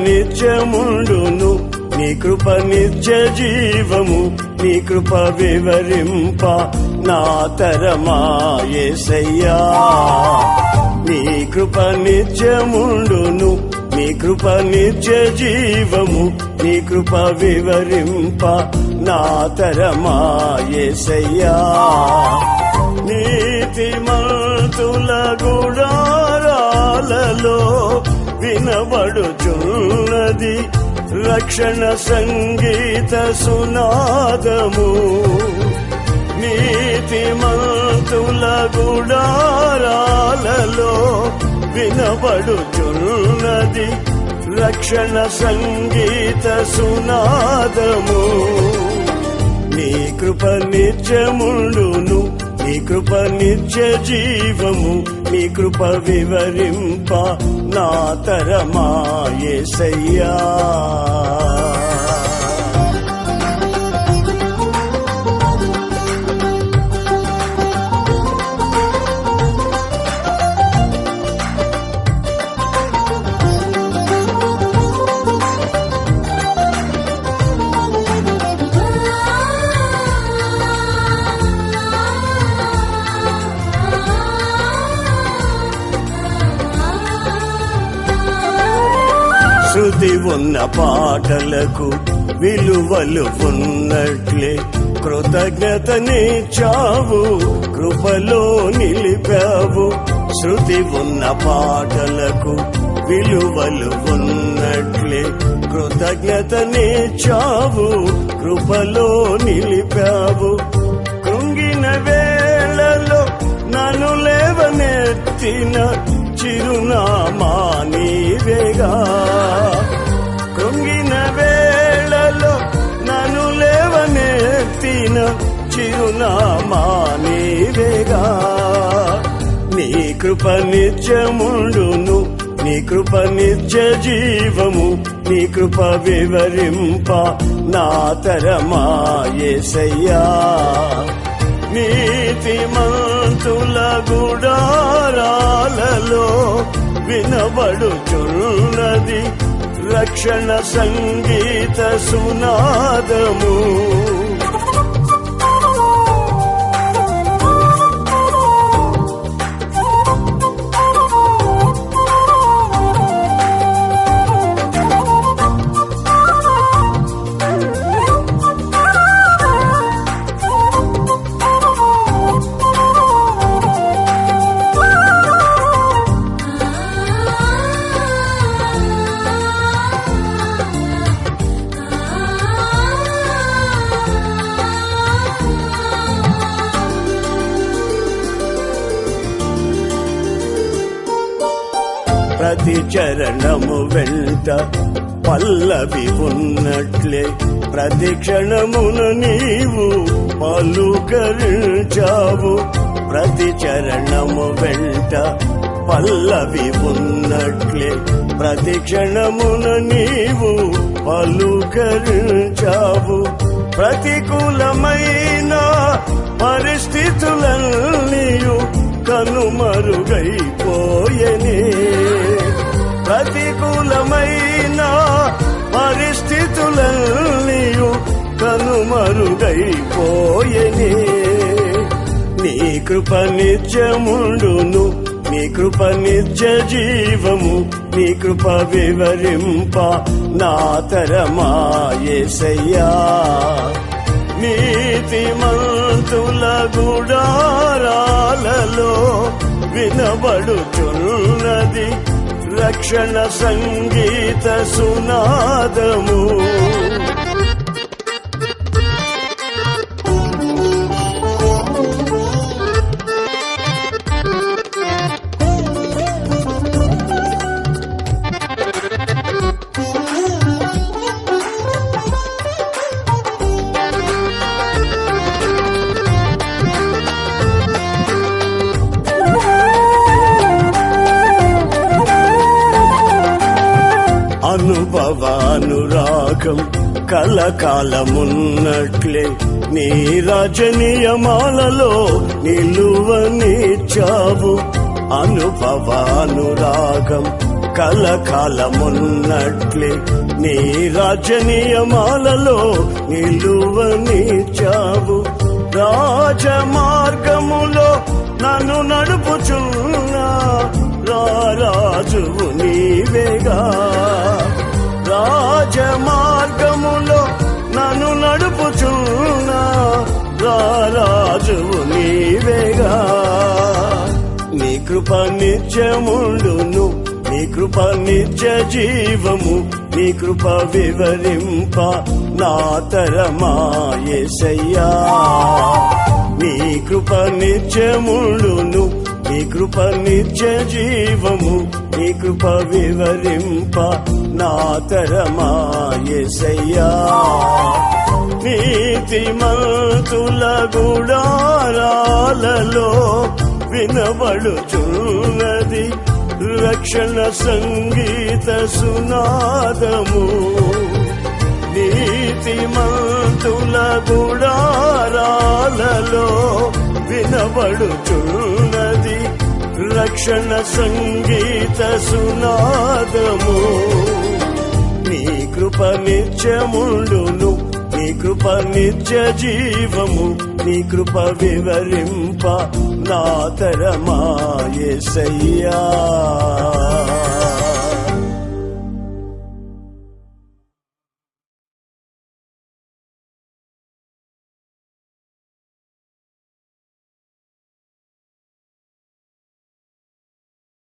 నిత్యముండును, నీ కృప నిత్య జీవము, నీ కృప వివరింప నా తరమా యేసయ్యా. నీ కృప నిత్యముండును, నీ కృప నిత్య జీవము, నీ కృప వివరింప నా తరమా యేసయ్యా. నీతిమంతుల గుడారాలలో వినబడుచున్నది రక్షణ సంగీత సునాదము. నీతిమంతుల గుడారాలలో వినబడుచున్నది రక్షణ సంగీత సునాదము. నీ కృప నిత్యముండును, నీ కృప నిత్య జీవము, నీ కృప వివరింప నా తరమా యేసయ్యా. శృతి ఉన్న పాటలకు విలువలు ఉన్నట్లే కృతజ్ఞతనిచ్చావు, కృపలో నిలిపావు. శృతి ఉన్న పాటలకు విలువలు ఉన్నట్లే కృతజ్ఞతనిచ్చావు, కృపలో నిలిపావు. కృంగిన వేళలో నన్ను లేవనెత్తిన చిరునామా నీవేగా. కృంగిన వేళలో నన్ను లేవనెత్తిన చిరునామా నీవేగా. నీ కృప నిత్యముండును, నీ కృప నిత్య జీవము, నీ కృప వివరింప నా తరమా యేసయ్యా. నీతిమంతుల గుడారాలలో వినబడుచున్నది రక్షణ సంగీత సునాదము. ప్రతి చరణము వెంట పల్లవి ఉన్నట్లే ప్రతి క్షణమున నీవు పలుకరించావు. ప్రతి చరణము వెంట పల్లవి ఉన్నట్లే ప్రతి క్షణమున నీవు పలుకరించావు. ప్రతికూలమైన పరిస్థితులన్నీయు కనుమరుగైపోయెనే. ప్రతికూలమైన పరిస్థితులన్నీయు కనుమరుగైపోయెనే. నీ కృప నిత్యముండును, నీ కృప నిత్య జీవము, నీ కృప వివరింప నా తరమా యేసయ్యా. నీతిమంతుల గుడారాలలో వినబడుచున్నది రక్షణ సంగీత సునాదము. అనుభవానురాగం కలకాలమున్నట్లే నీ రాజనీయమాలలో నిలువనిచ్చావు. అనుభవానురాగం కలకాలమున్నట్లే నీ రాజ్య నియమాలలో నిలువనిచ్చావు. రాజ మార్గములో నన్ను నడుపుచున్నా రాజువు నీవేగా. రాజ మార్గములో నన్ను నడుపుచున్నా రాజువు నీవేగా. నీ కృప నిత్యముండును, నీ కృప నిత్య జీవము, నీ కృప వివరింప నా తరమా యేసయ్యా. నీ కృప నిత్యముండును, నీ కృప నిత్య జీవము, నీ కృప వివరింప నా తరమా యేసయ్యా. నీతిమంతుల గుడారాలలో వినబడుచున్నది రక్షణ సంగీత సునాదము. నీతిమంతుల గుడారాలలో వినబడుచున్నది రక్షణ సంగీత సునాదము. నీ కృప నిత్యముండును, నీ కృప నిత్య జీవము, నీ కృప వివరింప నా తరమా యేసయ్యా.